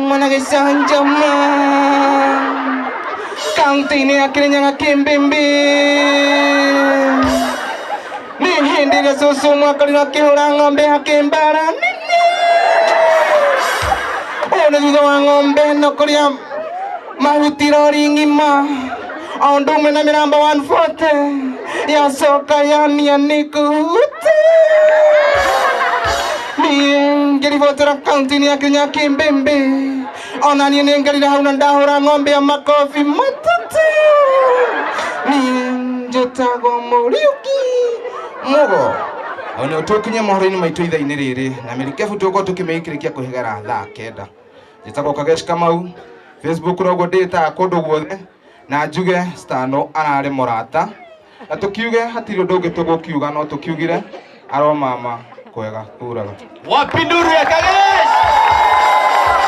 mana gisanjama kaunti ni akhirnya ngakimbimbi ni hindi na susuma kali ngakihurang ngombe hakimbaran ona juga ngombe no kuliam mahutiro ringima ondume na miramba 140 ya soka yani nikute ni jadi voter kaunti ni akhirnya kimbembe ona ni ngali dahuna dahura ngombe ya makofi matatu ni jotago moriuki mugo ona utukinya mohoro-ini maitu ithaa-ini riri na mirikebu tuko tukimikirikia kuhigara thaa kenda jitagwo Kagesh Kamau Facebook rogo data kundu guothe na njuge Stano arari murata na tukiuge hatiri undu ungi tugukiuga no tukiugire aro mama kwega kuraga wapi nduru ya Kagesh